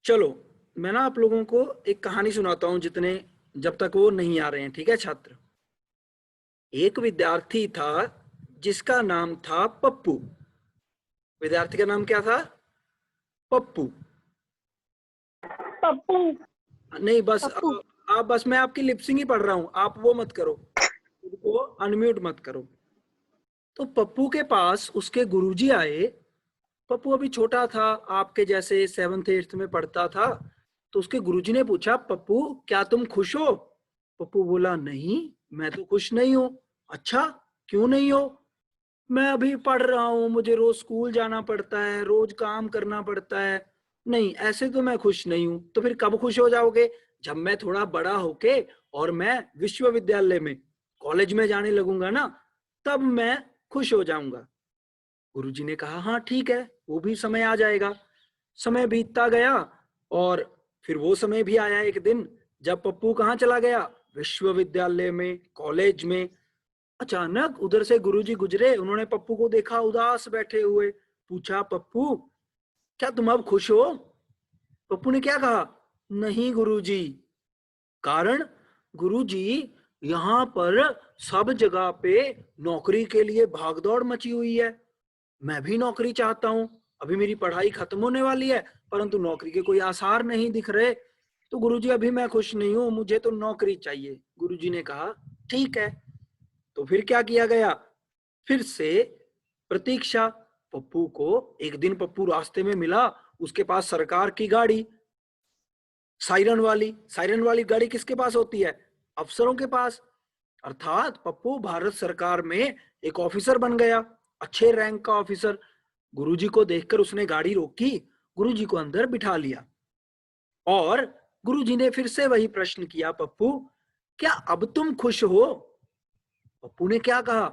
चलो मैं ना आप लोगों को एक कहानी सुनाता हूँ, जितने जब तक वो नहीं आ रहे हैं, ठीक है छात्र। एक विद्यार्थी था जिसका नाम था पप्पू। विद्यार्थी का नाम क्या था? पप्पू। पप्पू। नहीं बस पप्पू। आप बस, मैं आपकी लिपसिंग ही पढ़ रहा हूँ, आप वो मत करो, खुद को अनम्यूट मत करो। तो पप्पू के पास उसके गुरुजी आए। पप्पू अभी छोटा था, आपके जैसे 7th 8th में पढ़ता था। तो उसके गुरुजी ने पूछा, पप्पू क्या तुम खुश हो? पप्पू बोला, नहीं मैं तो खुश नहीं हूँ। अच्छा, क्यों नहीं हो? मैं अभी पढ़ रहा हूँ, मुझे रोज स्कूल जाना पड़ता है, रोज काम करना पड़ता है। नहीं, ऐसे तो मैं खुश नहीं हूँ। तो फिर कब खुश हो जाओगे? जब मैं थोड़ा बड़ा होके और मैं विश्वविद्यालय में, कॉलेज में जाने लगूंगा ना, तब मैं खुश हो जाऊंगा। गुरुजी ने कहा, हाँ ठीक है, वो भी समय आ जाएगा। समय बीतता गया और फिर वो समय भी आया एक दिन, जब पप्पू कहाँ चला गया? विश्वविद्यालय में, कॉलेज में। अचानक उधर से गुरुजी गुजरे, उन्होंने पप्पू को देखा उदास बैठे हुए। पूछा, पप्पू क्या तुम अब खुश हो? पप्पू ने क्या कहा? नहीं गुरुजी। कारण? गुरुजी, यहाँ पर सब जगह पे नौकरी के लिए भागदौड़ मची हुई है। मैं भी नौकरी चाहता हूँ, अभी मेरी पढ़ाई खत्म होने वाली है, परंतु नौकरी के कोई आसार नहीं दिख रहे। तो गुरुजी अभी मैं खुश नहीं हूँ, मुझे तो नौकरी चाहिए। गुरुजी ने कहा, ठीक है। तो फिर क्या किया गया? फिर से प्रतीक्षा। पप्पू को एक दिन पप्पू रास्ते में मिला, उसके पास सरकार की गाड़ी, सायरन वाली। सायरन वाली गाड़ी किसके पास होती है? अफसरों के पास। अर्थात पप्पू भारत सरकार में एक ऑफिसर बन गया, अच्छे रैंक का ऑफिसर। गुरुजी को देखकर उसने गाड़ी रोकी, गुरुजी को अंदर बिठा लिया और गुरुजी ने फिर से वही प्रश्न किया, पप्पू क्या अब तुम खुश हो? पप्पू ने क्या कहा?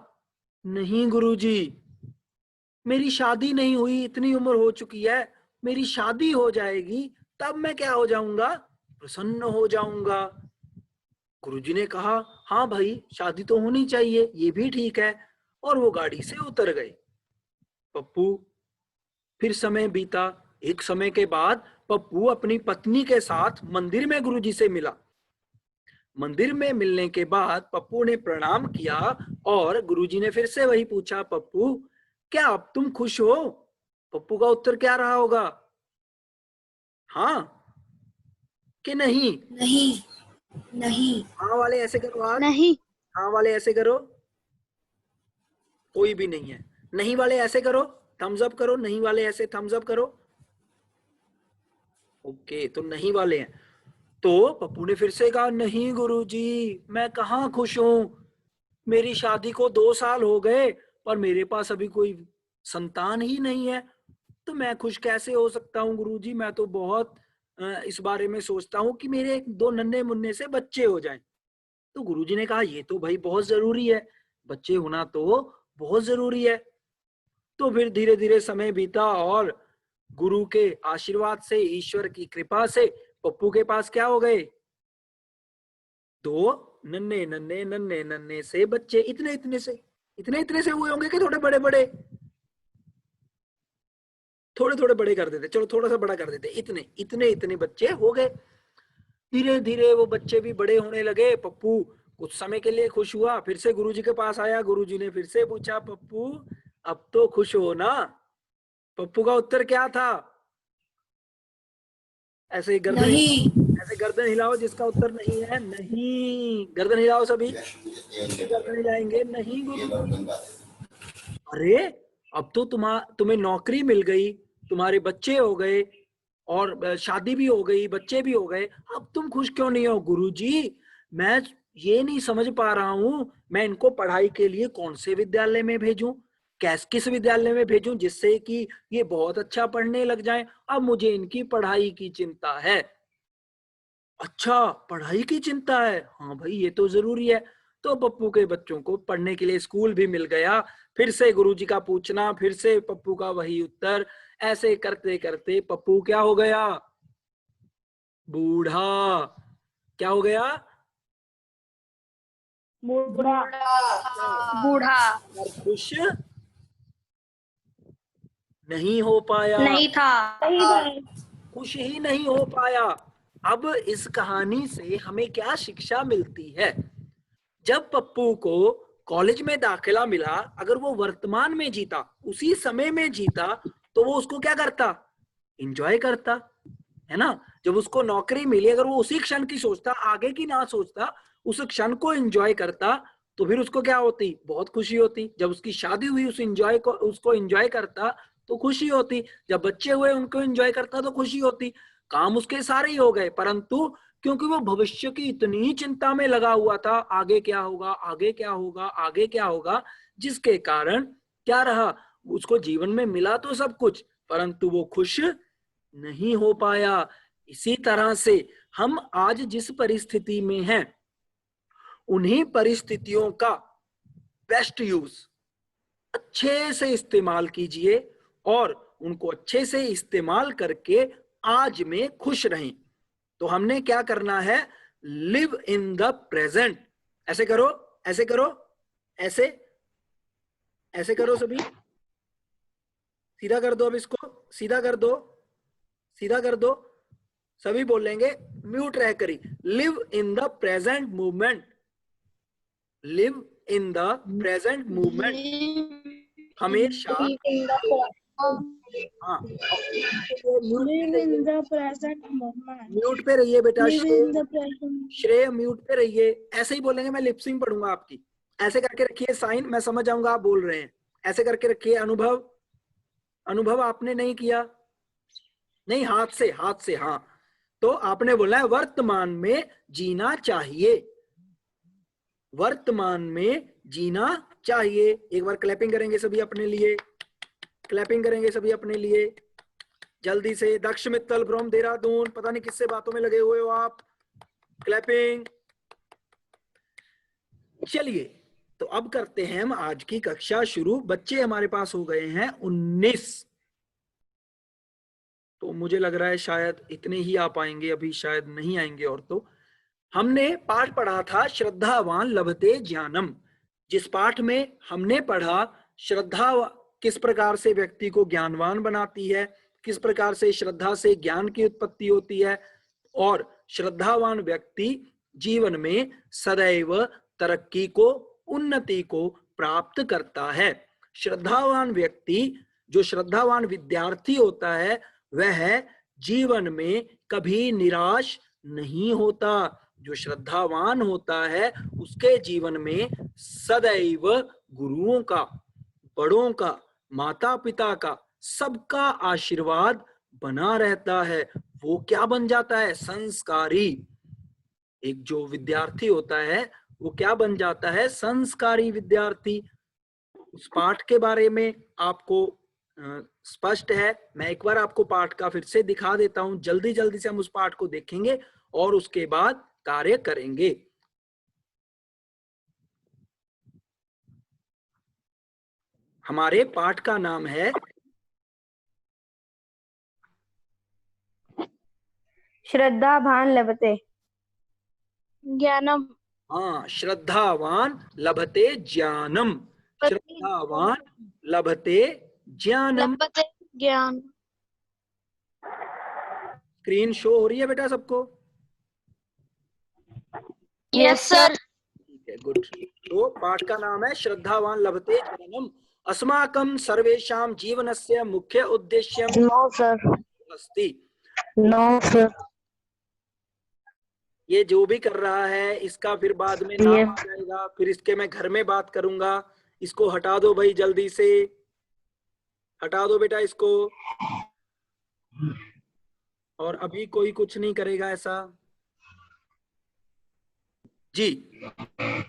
नहीं गुरुजी, मेरी शादी नहीं हुई, इतनी उम्र हो चुकी है, मेरी शादी हो जाएगी तब मैं क्या हो जाऊंगा? प्रसन्न हो जाऊंगा। गुरुजी ने कहा, हाँ भाई शादी तो होनी चाहिए, ये भी ठीक है। और वो गाड़ी से उतर गए। पप्पू, फिर समय बीता। एक समय के बाद पप्पू अपनी पत्नी के साथ मंदिर में गुरुजी से मिला। मंदिर में मिलने के बाद पप्पू ने प्रणाम किया और गुरुजी ने फिर से वही पूछा, पप्पू क्या अब तुम खुश हो? पप्पू का उत्तर क्या रहा होगा? हाँ कि नहीं? नहीं। नहीं। हाँ वाले ऐसे करो हाथ। नहीं। हाँ वाले ऐसे करो। कोई भी नहीं है। नहीं वाले ऐसे करो, थम्स अप करो। नहीं वाले ऐसे थम्स अप करो। ओके, तो नहीं वाले हैं। तो पप्पू ने फिर से कहा, नहीं गुरुजी, मैं कहाँ खुश हूं, मेरी शादी को 2 साल हो गए पर मेरे पास अभी कोई संतान ही नहीं है, तो मैं खुश कैसे हो सकता हूँ गुरुजी? मैं तो बहुत इस बारे में सोचता हूँ कि मेरे 2 नन्हे मुन्ने से बच्चे हो जाएं। तो गुरुजी ने कहा, ये तो भाई बहुत जरूरी है, बच्चे होना तो बहुत जरूरी है। तो फिर धीरे धीरे समय बीता और गुरु के आशीर्वाद से, ईश्वर की कृपा से पप्पू के पास क्या हो गए? 2 नन्हे नन्हे से बच्चे। इतने इतने से, इतने इतने से हुए होंगे कि थोड़े बड़े बड़े? थोड़े थोड़े बड़े कर देते, चलो थोड़ा सा बड़ा कर देते। इतने इतने इतने बच्चे हो गए। धीरे धीरे वो बच्चे भी बड़े होने लगे। पप्पू कुछ समय के लिए खुश हुआ, फिर से गुरुजी के पास आया। गुरुजी ने फिर से पूछा, पप्पू अब तो खुश हो ना? पप्पू का उत्तर क्या था? ऐसे गर्दन हिलाओ, नहीं। ऐसे गर्दन हिलाओ जिसका उत्तर नहीं है। नहीं, गर्दन हिलाओ सभी, गर्दन हिलाएंगे। नहीं गुरुजी। अरे अब तो तुम्हें नौकरी मिल गई, तुम्हारे बच्चे हो गए और शादी भी हो गई, बच्चे भी हो गए, अब तुम खुश क्यों नहीं हो? गुरुजी मैं ये नहीं समझ पा रहा हूँ, मैं इनको पढ़ाई के लिए कौन से विद्यालय में भेजूं, किस विद्यालय में भेजूं जिससे कि ये बहुत अच्छा पढ़ने लग जाएं। अब मुझे इनकी पढ़ाई की चिंता है। अच्छा, पढ़ाई की चिंता है? हाँ भाई ये तो जरूरी है। तो पप्पू के बच्चों को पढ़ने के लिए स्कूल भी मिल गया। फिर से गुरुजी का पूछना, फिर से पप्पू का वही उत्तर। ऐसे करते करते पप्पू क्या हो गया? बूढ़ा। क्या हो गया? बूढ़ा। बूढ़ा। बूढ़ा। और खुश नहीं हो पाया। नहीं था। खुश खुश ही नहीं हो पाया। अब इस कहानी से हमें क्या शिक्षा मिलती है? जब पप्पू को कॉलेज में दाखिला मिला, अगर वो वर्तमान में जीता, उसी समय में जीता, तो वो उसको क्या करता? एंजॉय करता, है ना। जब उसको नौकरी मिली, अगर वो उसी क्षण की सोचता, आगे की ना सोचता, उस क्षण को एंजॉय करता, तो फिर उसको क्या होती? बहुत खुशी होती। जब उसकी शादी हुई, उसको एंजॉय करता तो खुशी होती। जब बच्चे हुए, उनको एंजॉय करता तो खुशी होती। काम उसके सारे ही हो गए, परंतु क्योंकि वो भविष्य की इतनी चिंता में लगा हुआ था, आगे क्या होगा, आगे क्या होगा, आगे क्या होगा, जिसके कारण क्या रहा? उसको जीवन में मिला तो सब कुछ, परंतु वो खुश नहीं हो पाया। इसी तरह से हम आज जिस परिस्थिति में हैं, उन्हीं परिस्थितियों का बेस्ट यूज अच्छे से इस्तेमाल कीजिए और उनको अच्छे से इस्तेमाल करके आज में खुश रहें। तो हमने क्या करना है? Live in the present. ऐसे करो, ऐसे करो, ऐसे ऐसे करो सभी। सीधा कर दो, अब इसको सीधा कर दो, सीधा कर दो। सभी बोलेंगे म्यूट रह करी। Live in the present movement, live in the present movement. हमेशा हाँ, म्यूट पे रहिए बेटा। श्रेय म्यूट पे रहिए। ऐसे ही बोलेंगे, मैं लिपसिंग पढ़ूंगा आपकी। ऐसे करके रखिए साइन, मैं समझ जाऊंगा आप बोल रहे हैं। ऐसे करके रखिए। अनुभव, अनुभव आपने नहीं किया? नहीं, हाथ से, हाथ से, हाँ। तो आपने बोला है वर्तमान में जीना चाहिए, वर्तमान में जीना चाहिए। एक बार क्लैपिंग करेंगे सभी अपने लिए, क्लैपिंग करेंगे सभी अपने लिए जल्दी से। दक्ष मित्तल फ्रॉम देहरादून, पता नहीं किससे बातों में लगे हुए हो आप। क्लैपिंग। चलिए, तो अब करते हैं हम आज की कक्षा शुरू। बच्चे हमारे पास हो गए हैं 19। तो मुझे लग रहा है शायद इतने ही आ पाएंगे, अभी शायद नहीं आएंगे। और तो हमने पाठ पढ़ा था श्रद्धावान लभते ज्ञानम, जिस पाठ में हमने पढ़ा श्रद्धा किस प्रकार से व्यक्ति को ज्ञानवान बनाती है, किस प्रकार से श्रद्धा से ज्ञान की उत्पत्ति होती है, और श्रद्धावान व्यक्ति जीवन में सदैव तरक्की को, उन्नति को प्राप्त करता है। श्रद्धावान व्यक्ति, जो श्रद्धावान विद्यार्थी होता है, वह जीवन में कभी निराश नहीं होता। जो श्रद्धावान होता है, उसके जीवन में सदैव गुरुओं का, बड़ों का, माता पिता का, सबका आशीर्वाद बना रहता है। वो क्या बन जाता है? संस्कारी। एक जो विद्यार्थी होता है, वो क्या बन जाता है? संस्कारी विद्यार्थी। उस पाठ के बारे में आपको स्पष्ट है? मैं एक बार आपको पाठ का फिर से दिखा देता हूं। जल्दी जल्दी से हम उस पाठ को देखेंगे और उसके बाद कार्य करेंगे। हमारे पाठ का नाम है श्रद्धावान लभते ज्ञानम। हाँ, श्रद्धावान लभते ज्ञानम, श्रद्धावान लभते ज्ञानम। ज्ञान। स्क्रीन शो हो रही है बेटा सबको? Yes sir. ठीक है, गुड। तो पाठ का नाम है श्रद्धावान लभते ज्ञानम। अस्माकं सर्वेषां जीवनस्य मुख्य उद्देश्यं नो सर, अस्ति। No sir. ये जो भी कर रहा है, इसका फिर बाद में नाम आ जाएगा, फिर इसके मैं घर में बात करूंगा। इसको हटा दो भाई, जल्दी से हटा दो बेटा इसको। और अभी कोई कुछ नहीं करेगा ऐसा जी।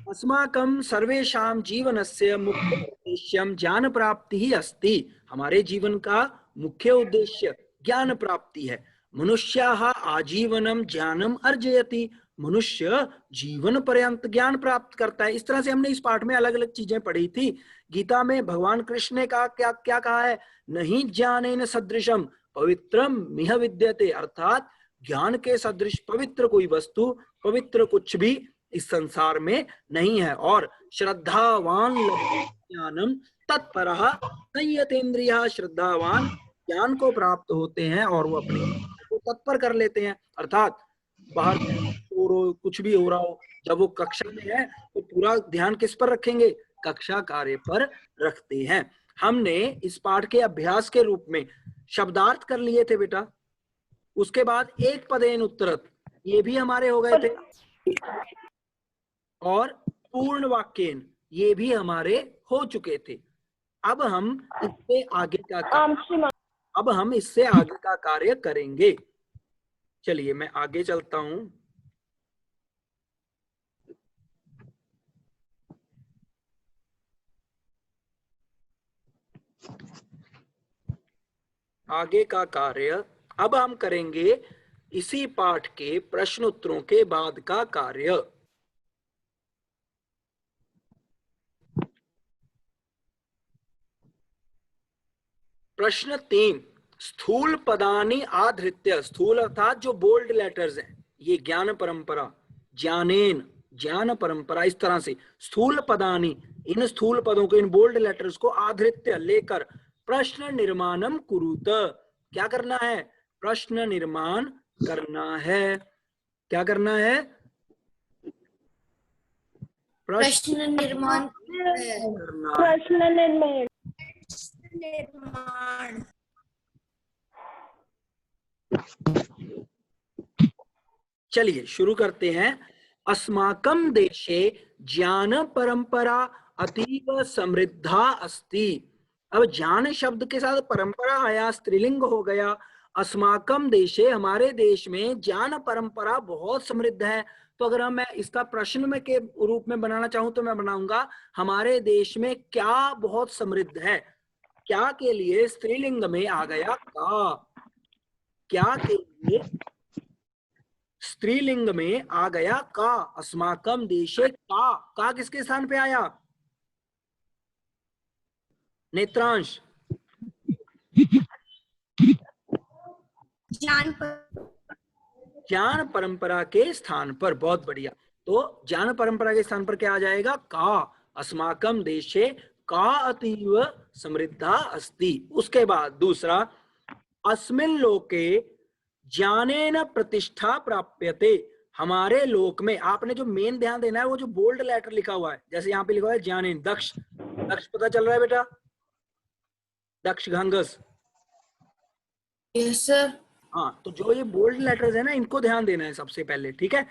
अस्माकं सर्वेषां जीवनस्य मुख्य उद्देश्यं ज्ञान प्राप्ति ही अस्ति। हमारे जीवन का मुख्य उद्देश्य ज्ञान प्राप्ति है। मनुष्याः आजीवनम ज्ञानम अर्जयति। मनुष्य जीवन पर्यंत ज्ञान प्राप्त करता है। इस तरह से हमने इस पाठ में अलग अलग चीजें पढ़ी थी। गीता में भगवान कृष्ण ने कहा, क्या क्या कहा है? नहीं ज्ञानेन सदृशम पवित्रम मिह विद्यते। अर्थात ज्ञान के सदृश पवित्र कोई वस्तु, पवित्र कुछ भी इस संसार में नहीं है। और श्रद्धावान ज्ञानम तत्परः संयतेन्द्रियः। श्रद्धावान ज्ञान को प्राप्त होते हैं और वो अपने को को तत्पर कर लेते हैं, अर्थात बाहर शोर हो, कुछ भी हो रहा हो, जब वो कक्षा में है तो पूरा ध्यान किस पर रखेंगे, कक्षा कार्य पर रखते हैं। हमने इस पाठ के अभ्यास के रूप में शब्दार्थ कर लिए थे बेटा, उसके बाद एक पदेन उत्तरत ये भी हमारे हो गए थे, और पूर्ण वाक्यन ये भी हमारे हो चुके थे। अब हम इससे आगे का कार्य करेंगे। चलिए मैं आगे चलता हूं। आगे का कार्य अब हम करेंगे इसी पाठ के प्रश्न उत्तरों के बाद का कार्य। प्रश्न 3, स्थूल पदानि आधृत्य, स्थूल अर्थात जो बोल्ड लेटर्स हैं, ये ज्ञान परंपरा, ज्ञानेन, ज्ञान परंपरा, इस तरह से स्थूल पदानि, इन स्थूल पदों को, इन बोल्ड लेटर्स को आधृत्य लेकर प्रश्न निर्माणम कुरुत, क्या करना है, प्रश्न निर्माण करना है। क्या करना है, प्रश्न निर्माण करना है। निर्माण। चलिए शुरू करते हैं। अस्माकं देशे ज्ञान परंपरा अतीव समृद्धा अस्ति। अब ज्ञान शब्द के साथ परंपरा आया, स्त्रीलिंग हो गया। अस्माकं देशे, हमारे देश में ज्ञान परंपरा बहुत समृद्ध है। तो अगर मैं इसका प्रश्न में के रूप में बनाना चाहूं तो मैं बनाऊंगा हमारे देश में क्या बहुत समृद्ध है। क्या के लिए स्त्रीलिंग में आ गया का, क्या के लिए स्त्रीलिंग में आ गया का, अस्माकं देशे का किसके स्थान पे आया, नेत्रांश, ज्ञान परंपरा के स्थान पर। बहुत बढ़िया। तो ज्ञान परंपरा के स्थान पर क्या आ जाएगा, का, अस्माकं देशे का अतीव समृद्धा अस्ति। उसके बाद दूसरा, अस्मिन् लोके ज्ञानेन प्रतिष्ठा प्राप्यते, हमारे लोक में। आपने जो मेन ध्यान देना है वो जो बोल्ड लेटर लिखा हुआ है, जैसे यहाँ पे लिखा हुआ है ज्ञानेन, दक्ष, दक्ष पता चल रहा है बेटा, दक्ष घांगस। Yes sir. हाँ, तो जो ये बोल्ड लेटर्स है ना, इनको ध्यान देना है सबसे पहले, ठीक है।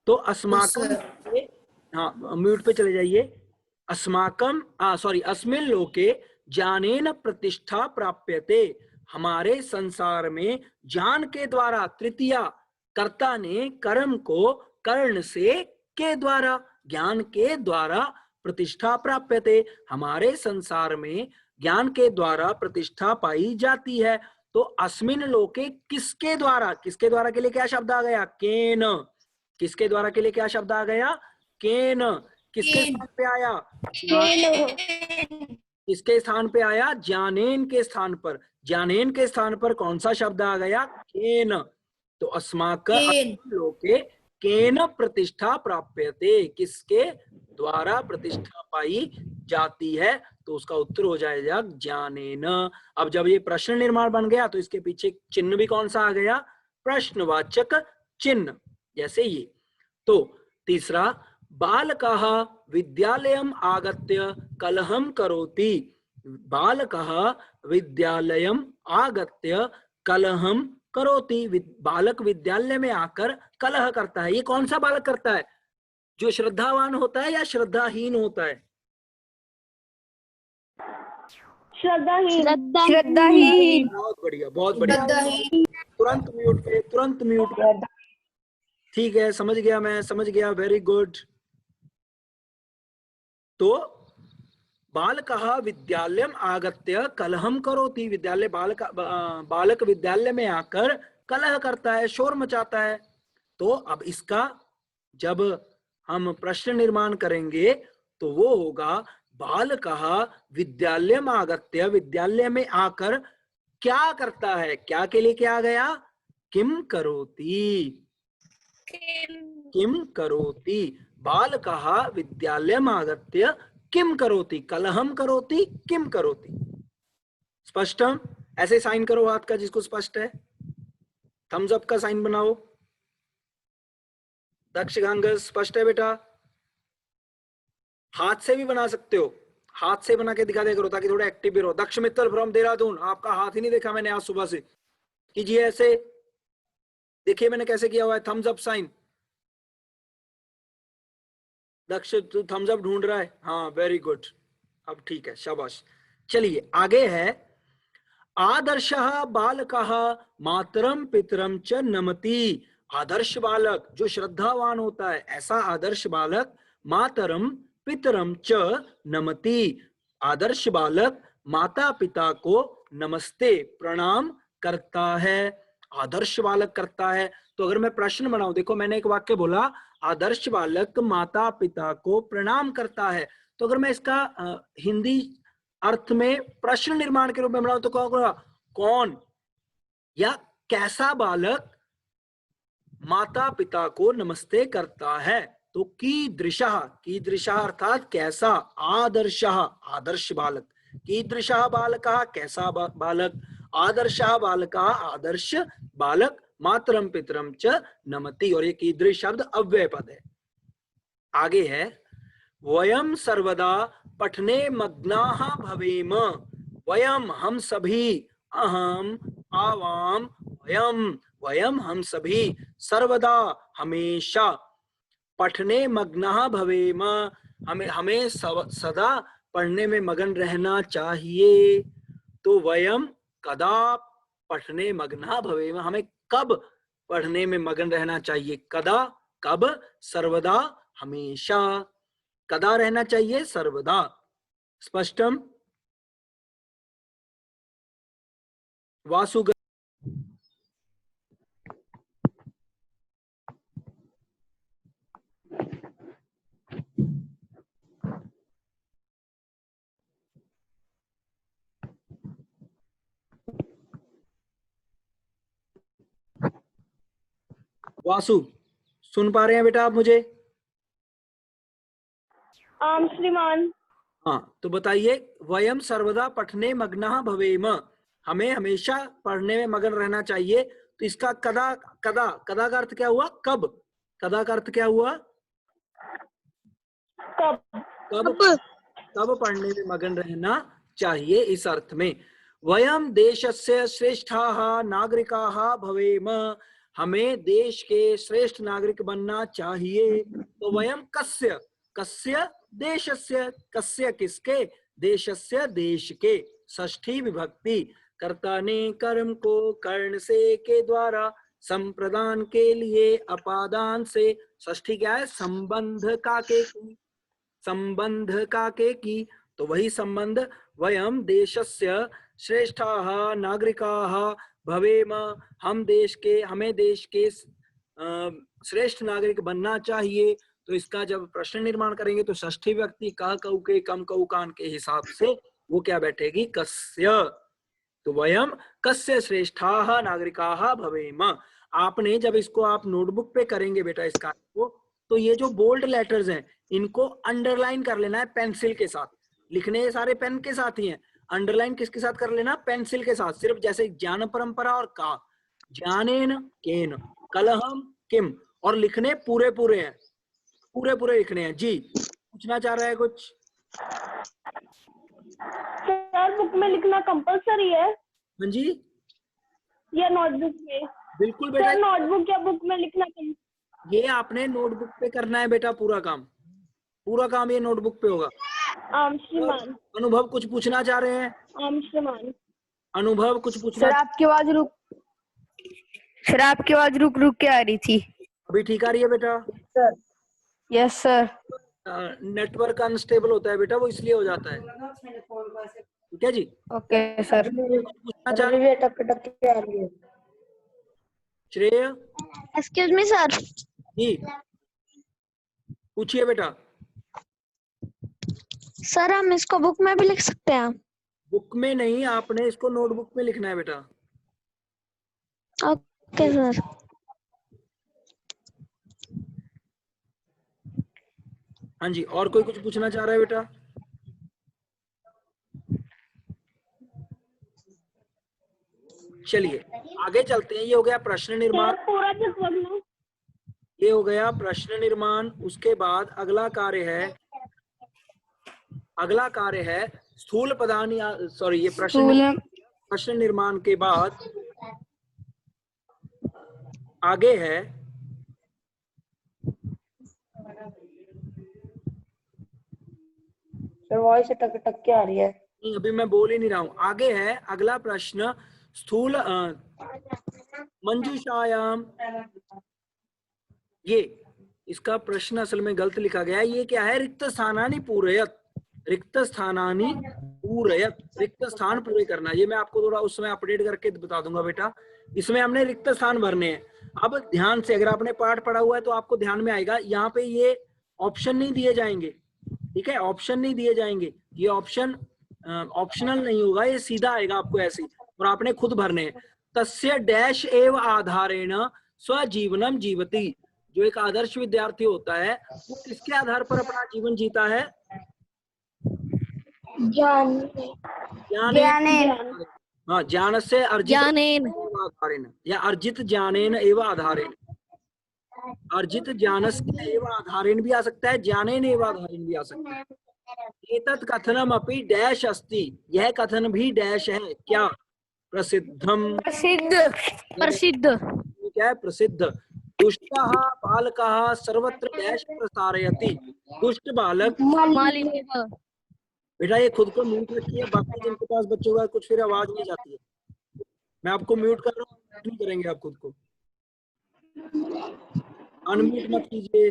तो अस्माकम, हाँ म्यूट पे चले जाइए। अस्माकम, सॉरी, अस्मिन् लोके ज्ञानेन प्रतिष्ठा प्राप्यते, हमारे संसार में ज्ञान के द्वारा, तृतीया, कर्ता ने कर्म को कर्ण से के द्वारा, ज्ञान के द्वारा प्रतिष्ठा प्राप्यते, हमारे संसार में ज्ञान के द्वारा प्रतिष्ठा पाई जाती है। तो अस्मिन् लोके किसके द्वारा, किसके द्वारा के लिए क्या शब्द आ गया, केन, किसके द्वारा के लिए क्या शब्द आ गया, केन, किसके स्थान पे आया, किसके स्थान पे आया, ज्ञानेन के स्थान पर। ज्ञानेन के स्थान पर कौन सा शब्द आ गया, केन। तो अस्माकं लोके केन प्रतिष्ठा प्राप्यते, किसके द्वारा प्रतिष्ठा पाई जाती है। तो उसका उत्तर हो जाएगा ज्ञानेन। अब जब ये प्रश्न निर्माण बन गया तो इसके पीछे चिन्ह भी कौन सा आ गया, प्रश्नवाचक चिन्ह, जैसे ये। तो तीसरा, बालकः विद्यालयम् आगत्य कलहं करोति, बालकः विद्यालयम् आगत्य कलहं करोति, बालक विद्यालय में आकर कलह करता है। ये कौन सा बालक करता है, जो श्रद्धावान होता है या श्रद्धाहीन होता है, श्रद्धाहीन। बहुत बढ़िया, बहुत बढ़िया। तुरंत म्यूट पे, तुरंत म्यूट पे। ठीक है, समझ गया, मैं समझ गया, वेरी गुड। तो बालकः विद्यालयम् आगत्य कलहं करोति, विद्यालय, बालक विद्यालय में आकर कलह करता है, शोर मचाता है। तो अब इसका जब हम प्रश्न निर्माण करेंगे तो वो होगा, बालकः विद्यालयम् आगत्य, विद्यालय में आकर क्या करता है, क्या के लिए क्या आ गया, किम करोति, किम करोति, बालकः विद्यालयम् आगत्य किम करोति, कलहम करोति, किम करोति। स्पष्टम, ऐसे साइन करो हाथ का जिसको स्पष्ट है। थम्स अप का साइन बनाओ। दक्ष गांगस स्पष्ट है बेटा? हाथ से भी बना सकते हो, हाथ से बना के दिखा दिया करो ताकि थोड़ा एक्टिव भी रहो। दक्ष मित्तल फ्रॉम देहरादून, आपका हाथ ही नहीं देखा मैंने आज सुबह से। कीजिए ऐसे, देखिए मैंने कैसे किया हुआ है थम्स अप साइन। दक्ष तू थम्स अप ढूंढ रहा है, हाँ वेरी गुड, अब ठीक है, शाबाश। चलिए आगे है, आदर्शः बालकः मातरम पितरम च नमति। आदर्श बालक जो श्रद्धावान होता है, ऐसा आदर्श बालक मातरम पितरम च नमति, आदर्श बालक माता पिता को नमस्ते प्रणाम करता है। आदर्श बालक करता है, तो अगर मैं प्रश्न बनाऊं, देखो मैंने एक वाक्य बोला आदर्श बालक माता पिता को प्रणाम करता है, तो अगर मैं इसका हिंदी अर्थ में प्रश्न निर्माण के रूप में बनाऊं तो क्या होगा? कौन या कैसा बालक माता पिता को नमस्ते करता है? तो कीदृशः, कीदृशः अर्थात कैसा, आदर्शः आदर्श बालक, कीदृशः बालकः कैसा बालक, आदर्शः बालकः आदर्श बालक मातरम पितरम च नमति। और ये कीदृश शब्द अव्यय पद है। आगे है, वयम सर्वदा पठने मग्नाः भवेम। वयम हम सभी, अहम आवाम वयम, वयम हम सभी, सर्वदा हमेशा, पठने मग्नाः भवेम हमें हमें सदा पढ़ने में मगन रहना चाहिए। तो वयम कदा पठने मग्नाः भवेम, हमें कब पढ़ने में मगन रहना चाहिए? कदा कब, सर्वदा हमेशा, कदा रहना चाहिए? सर्वदा। स्पष्टम? वासु वासु सुन पा रहे हैं बेटा आप मुझे? श्रीमान। हाँ, तो बताइए, वयम सर्वदा पठने मग्नः भवेम, हमें हमेशा पढ़ने में मगन रहना चाहिए। तो इसका कदा, कदा, कदा का अर्थ क्या हुआ? कब। कदा का अर्थ क्या हुआ? कब। कब, कब पढ़ने में मगन रहना चाहिए, इस अर्थ में। वयम देशस्य श्रेष्ठाः नागरिकाः भवेम, हमें देश के श्रेष्ठ नागरिक बनना चाहिए। तो वयम कस्य, कस्य देशस्य, कस्य किसके, देशस्य देश के, षष्ठी विभक्ति, कर्ता ने कर्म को कर्ण से के द्वारा, संप्रदान के लिए अपादान से, षष्ठी क्या है? संबंध का के की, संबंध का के की, तो वही संबंध, वयम देशस्य श्रेष्ठाः नागरिकाः भवेम, हम देश के, हमें देश के श्रेष्ठ नागरिक बनना चाहिए। तो इसका जब प्रश्न निर्माण करेंगे तो षष्ठी व्यक्ति क कऊ के कम कऊ कान के हिसाब से वो क्या बैठेगी? कस्य। तो वयम कस्य श्रेष्ठाः नागरिकाः भवेम। आपने जब इसको आप नोटबुक पे करेंगे बेटा इस कार्य को, तो ये जो बोल्ड लेटर्स हैं इनको अंडरलाइन कर लेना है पेंसिल के साथ। लिखने सारे पेन के साथ ही हैं, अंडरलाइन किसके साथ कर लेना? पेंसिल के साथ। सिर्फ जैसे ज्ञान परंपरा और का, ज्ञानेन केन, कलहम किम, और लिखने पूरे पूरे हैं, पूरे पूरे लिखने हैं। जी पूछना चाह रहा है कुछ? सर बुक में लिखना कंपलसरी है हाँ जी, या नोटबुक में? बिल्कुल बेटा, सर नोटबुक या बुक में लिखना ये आपने नोटबुक पे करना है बेटा, पूरा काम, पूरा काम ये नोटबुक पे होगा। श्रीमान। अनुभव कुछ पूछना चाह रहे हैं? श्रीमान। अनुभव कुछ पूछना? सर आपकी आवाज रुक, सर आपकी आवाज रुक रुक के आ रही थी। अभी ठीक आ रही है बेटा? Sir yes sir. Network unstable होता है बेटा, वो इसलिए हो जाता है। ठीक है जी। Okay sir. पूछना चाह रहे हैं? श्रेय एक्सक्यूज मी सर। जी पूछिए बेटा। सर हम इसको बुक में भी लिख सकते हैं? बुक में नहीं, आपने इसको नोटबुक में लिखना है बेटा। Okay sir. हाँ जी, और कोई कुछ पूछना चाह रहा है बेटा? चलिए आगे चलते हैं। ये हो गया प्रश्न निर्माण, ये हो गया प्रश्न निर्माण। उसके बाद अगला कार्य है स्थूल पदान या सॉरी ये प्रश्न निर्माण के बाद आगे है वॉइस टक टक के आ रही है। नहीं, अभी मैं बोल ही नहीं रहा हूं। आगे है अगला प्रश्न स्थूल मंजूषायाम। ये इसका प्रश्न असल में गलत लिखा गया है। ये क्या है? रिक्त स्थानानि पूरयत, रिक्त स्थानानि पूरयत, रिक्त स्थान पूरे करना। ये मैं आपको थोड़ा उस समय अपडेट करके बता दूंगा बेटा। इसमें हमने रिक्त स्थान भरने हैं। अब ध्यान से, अगर आपने पाठ पढ़ा हुआ है तो आपको ध्यान में आएगा, यहाँ पे ये ऑप्शन नहीं दिए जाएंगे, ठीक है? ऑप्शन नहीं दिए जाएंगे, ये ऑप्शन ऑप्शनल नहीं होगा, ये सीधा आएगा आपको ऐसे, और आपने खुद भरने हैं। तस्य डैश एव आधारेण स्वजीवनम जीवति। जो एक आदर्श विद्यार्थी होता है वो किसके आधार पर अपना जीवन जीता है? ज्ञानेन। हाँ, ज्ञान से अर्जित आधारेण या अर्जित ज्ञानेन एव आधारेण। अर्जित ज्ञान से एव आधारेण भी आ सकता है, ज्ञानेन एव आधारेण भी आ सकता है। एतत् कथनम अपि डैश अस्ति, यह कथन भी डैश है। क्या? प्रसिद्धम, प्रसिद्ध क्या है? प्रसिद्ध। दुष्टः बालकः सर्वत्र डैश प्रसारयति। दुष्ट बालक, मालिन्य। बेटा ये खुद को म्यूट रखिए, बाकी जिनके पास बच्चों का कुछ फिर आवाज नहीं जाती है। मैं आपको म्यूट कर रहा हूँ, म्यूट नहीं करेंगे आप खुद को, अनम्यूट मत कीजिए।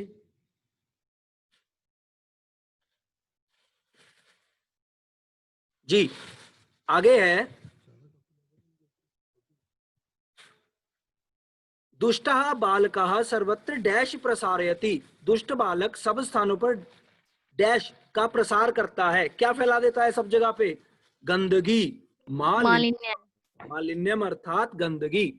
जी आगे है दुष्टः बालकः सर्वत्र डैश प्रसारयति। दुष्ट बालक सब स्थानों पर डैश का प्रसार करता है। क्या फैला देता है सब जगह पे? गंदगी, मालिन्य। मालिन्यम अर्थात गंदगी,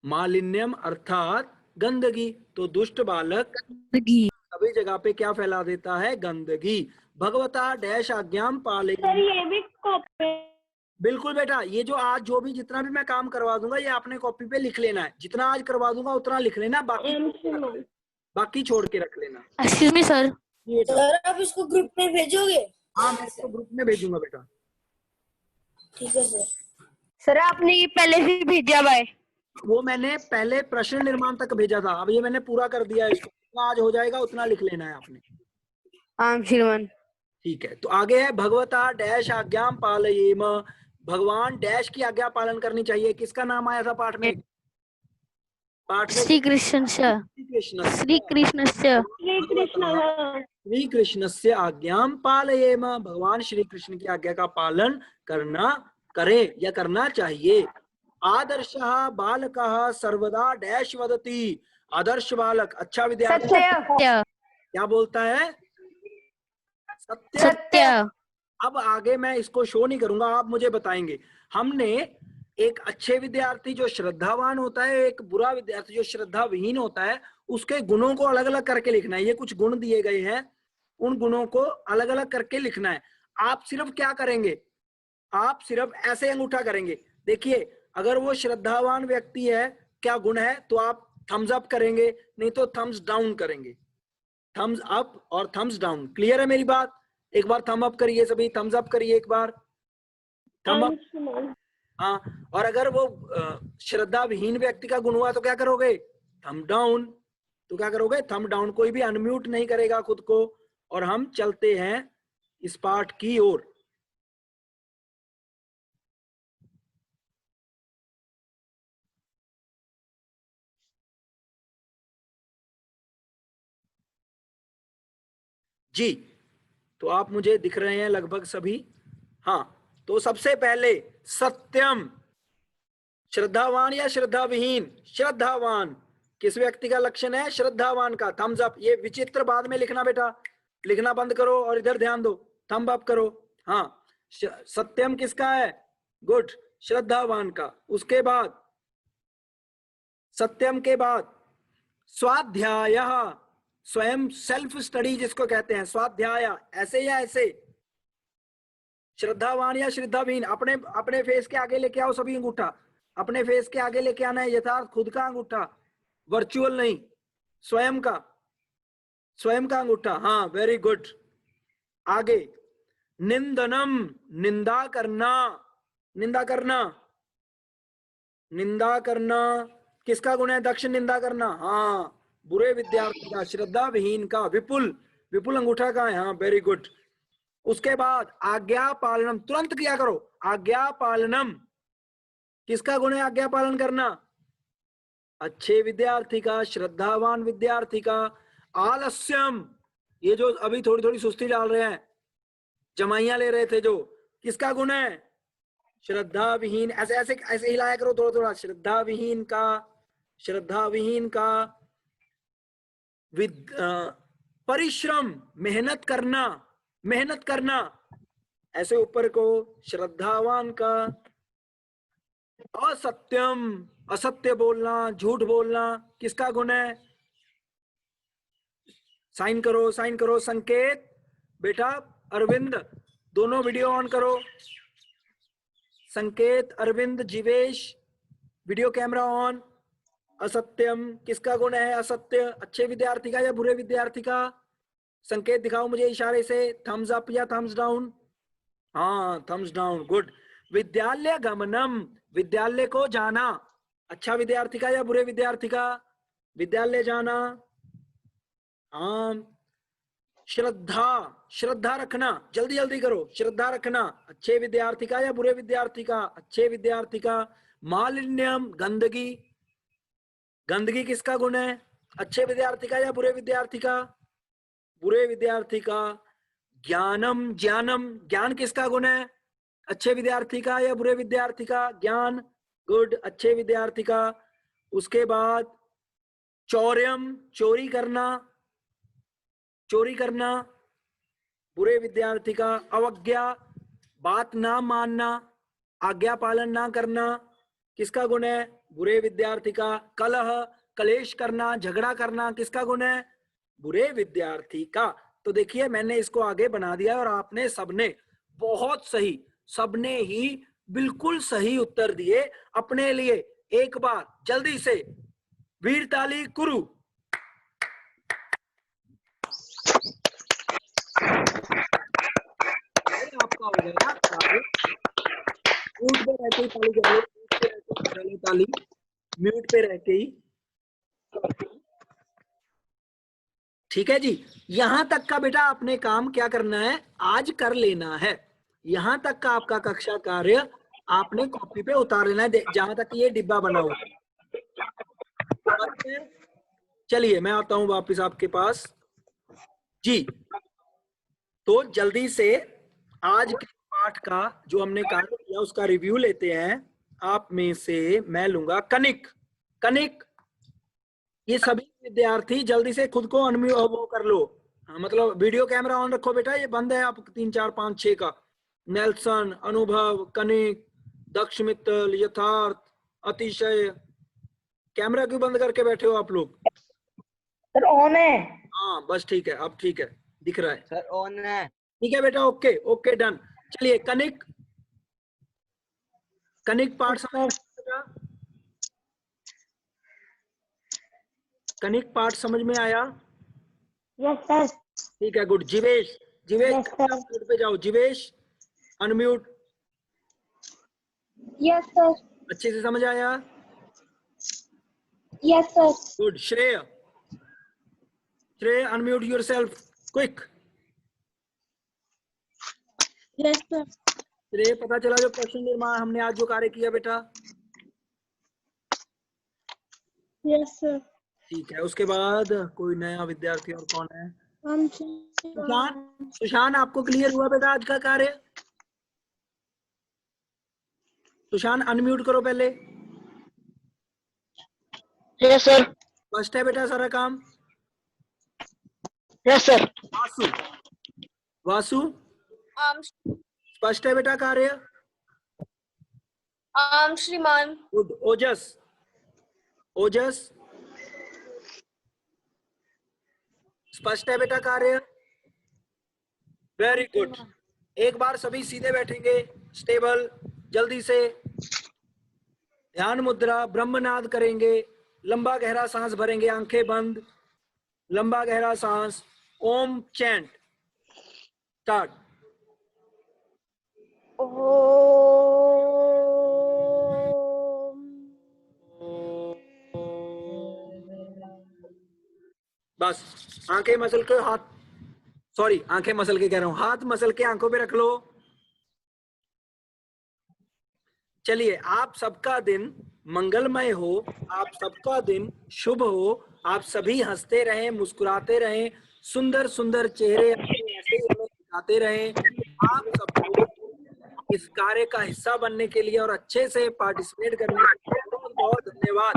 मालिन्यम अर्थात गंदगी। तो दुष्ट बालक सभी जगह पे क्या फैला देता है? गंदगी। भगवता डैश आज्ञाम पाले। ये भी बिल्कुल बेटा, ये जो आज जो भी जितना भी मैं काम करवा दूंगा ये आपने कॉपी पे लिख लेना है। जितना आज करवा दूंगा उतना लिख लेना, बाकी छोड़ के रख लेना। Excuse me sir. सर आप इसको ग्रुप में भेजोगे? हाँ मैं इसको ग्रुप में भेजूंगा बेटा। ठीक है सर। सर आपने ये पहले से भेजा हुआ है। वो मैंने पहले प्रश्न निर्माण तक भेजा था, अब ये मैंने पूरा कर दिया है। इसको जितना आज हो जाएगा उतना लिख लेना है आपने। हाँ श्रीमान। ठीक है, तो आगे है भगवता डैश आज्ञाम पालयेम। भगवान डैश की आज्ञा पालन करनी चाहिए। किसका नाम आया था पाठ में? पाठ में श्री कृष्ण श्री कृष्ण से आज्ञाम पालयेम। भगवान श्री कृष्ण की आज्ञा का पालन करे या करना चाहिए। आदर्शः बालकः सर्वदा डैश वदति। आदर्श बालक, अच्छा विद्यार्थी क्या बोलता है? सत्य। अब आगे मैं इसको शो नहीं करूंगा, आप मुझे बताएंगे। हमने एक अच्छे विद्यार्थी जो श्रद्धावान होता है, एक बुरा विद्यार्थी जो श्रद्धा विहीन होता है, उसके गुणों को अलग अलग करके लिखना है। ये कुछ गुण दिए गए हैं, उन गुणों को अलग अलग करके लिखना है। आप सिर्फ क्या करेंगे? आप सिर्फ ऐसे अंगूठा करेंगे। देखिए, अगर वो श्रद्धावान व्यक्ति है, क्या गुण है, तो आप थम्स अप करेंगे, नहीं तो थम्स डाउन करेंगे। थम्स अप और थम्स डाउन। क्लियर है मेरी बात? एक बार थम अप करिए, सभी थम्स अप करिए एक बार, थम अप। हाँ, और अगर वो श्रद्धा विहीन व्यक्ति का गुण हुआ तो क्या करोगे? थम डाउन। तो क्या करोगे? थम डाउन। कोई भी अनम्यूट नहीं करेगा खुद को। और हम चलते हैं इस पाठ की ओर। जी, तो आप मुझे दिख रहे हैं लगभग सभी। हाँ, तो सबसे पहले सत्यम। श्रद्धावान या श्रद्धा विहीन? श्रद्धावान। किस व्यक्ति का लक्षण है? श्रद्धावान का। Thumbs up. ये विचित्र बाद में लिखना बेटा, लिखना बंद करो और इधर ध्यान दो, थम्स अप करो। हाँ, सत्यम किसका है? गुड, श्रद्धावान का। उसके बाद सत्यम के बाद स्वाध्याय, स्वयं सेल्फ स्टडी जिसको कहते हैं, स्वाध्याय। ऐसे या ऐसे? श्रद्धावान या श्रद्धाविहीन, अपने अपने फेस के आगे लेके आओ सभी अंगूठा, अपने फेस के आगे लेके आना है यथार्थ खुद का अंगूठा, वर्चुअल नहीं, स्वयं का, स्वयं का अंगूठा। हाँ वेरी गुड। आगे निंदनम, निंदा करना, निंदा करना, निंदा करना किसका गुण है? दक्ष निंदा करना। हाँ बुरे विद्यार्थी का, श्रद्धा विहीन का। विपुल, विपुल अंगूठा का है। हाँ वेरी गुड। उसके बाद आज्ञा पालनम, तुरंत किया करो। आज्ञा पालनम किसका गुण है? आज्ञा पालन करना, अच्छे विद्यार्थी का, श्रद्धावान विद्यार्थी का। आलस्यम, ये जो अभी थोड़ी थोड़ी सुस्ती डाल रहे हैं, जमाइयां ले रहे थे जो, किसका गुण है? श्रद्धा विहीन। ऐसे ऐसे ऐसे हिलाया करो थोड़ा थोड़ा। श्रद्धा विहीन का, श्रद्धा विहीन का। परिश्रम, मेहनत करना, मेहनत करना, ऐसे ऊपर को। श्रद्धावान का। असत्यम, असत्य बोलना, झूठ बोलना, किसका गुण है? साइन करो, साइन करो। संकेत, बेटा अरविंद, दोनों वीडियो ऑन करो। Sanket, Arvind, Jeevesh, video camera on. असत्यम किसका गुण है? असत्य, अच्छे विद्यार्थी का या बुरे विद्यार्थी का? संकेत दिखाओ मुझे इशारे से, थम्स अप या थम्स डाउन। हाँ थम्स डाउन, गुड। विद्यालय गमनम, विद्यालय को जाना, अच्छा विद्यार्थी का या बुरे विद्यार्थी का? विद्यालय जाना। हाँ। श्रद्धा, श्रद्धा रखना, जल्दी जल्दी करो। श्रद्धा रखना, अच्छे विद्यार्थी का या बुरे विद्यार्थी का? अच्छे विद्यार्थी का। मालिन्यम, गंदगी, गंदगी किसका गुण है? अच्छे विद्यार्थी का या बुरे विद्यार्थी का? बुरे विद्यार्थी का। ज्ञानम, ज्ञानम, ज्ञान किसका गुण है? अच्छे विद्यार्थी का या बुरे विद्यार्थी का? ज्ञान, गुड, अच्छे विद्यार्थी का। उसके बाद चौर्यम, चोरी करना, चोरी करना, बुरे विद्यार्थी का। अवज्ञा, बात ना मानना, आज्ञा पालन ना करना, किसका गुण है? बुरे विद्यार्थी का। कलह, कलेश करना, झगड़ा करना, किसका गुण है? बुरे विद्यार्थी का। तो देखिए मैंने इसको आगे बना दिया और आपने सबने बहुत सही, सबने ही बिल्कुल सही उत्तर दिए अपने लिए। एक बार जल्दी से वीर ताली कुरु। आपका हो गया म्यूट पे रहते ही ताली कर लो, ताली म्यूट पे रहते ही। ठीक है जी। यहां तक का बेटा आपने काम क्या करना है? आज कर लेना है। यहां तक का आपका कक्षा कार्य आपने कॉपी पे उतार लेना है, जहां तक ये डिब्बा बना हुआ। चलिए मैं आता हूं वापस आपके पास जी। तो जल्दी से आज के पाठ का जो हमने कार्य किया उसका रिव्यू लेते हैं। आप में से मैं लूंगा कनिक। कनिक, ये सभी विद्यार्थी जल्दी से खुद को अनम्यूट वो कर लो। मतलब वीडियो कैमरा ऑन रखो बेटा, ये बंद है आप 3 4 5 6 का। नेल्सन, अनुभव, कनिक, दक्ष मित्तल, यथार्थ, अतिशय, कैमरा क्यों बंद करके बैठे हो आप लोग? सर ऑन है। हाँ बस ठीक है, अब ठीक है, दिख रहा है सर ऑन है। ठीक है बेटा, ओके ओके डन। चलिए कनिक, कनिक पाठ समझ, कनिक पाठ समझ में आया? Yes sir. ठीक है good. Jeevesh, Jeevesh Yes, sir. Mute पे जाओ। जीवेश अनम्यूट। Yes sir. अच्छे से समझ आया? Yes sir. Good. Shrey, Shrey unmute yourself quick. Yes sir. Shrey पता चला जो प्रश्न निर्माण हमने आज जो कार्य किया बेटा? Yes sir. ठीक है। उसके बाद कोई नया विद्यार्थी और कौन है? हम सुशांत, सुशांत आपको क्लियर हुआ बेटा आज का कार्य? सुशांत अनम्यूट करो पहले। Yes sir. फर्स्ट है बेटा सारा काम। Yes sir. वासु, वासु स्पष्ट है बेटा कार्य? श्रीमान। गुड। ओजस, ओजस स्पष्ट है बेटा कार्य? Very good. एक बार सभी सीधे बैठेंगे, स्टेबल, जल्दी से। ध्यान मुद्रा, ब्रह्मनाद करेंगे, लंबा गहरा सांस भरेंगे, आंखें बंद, लंबा गहरा सांस, ओम चैंट, स्टार्ट। बस आंखें मसल के हाथ, सॉरी आंखें मसल के कह रहा हूं, हाथ मसल के आंखों पे रख लो। चलिए, आप सबका दिन मंगलमय हो, आप सबका दिन शुभ हो, आप सभी हंसते रहें, मुस्कुराते रहें, सुंदर सुंदर चेहरे ऐसे ही हमें दिखाते रहें। आप सबको इस कार्य का हिस्सा बनने के लिए और अच्छे से पार्टिसिपेट करने के लिए बहुत बहुत धन्यवाद।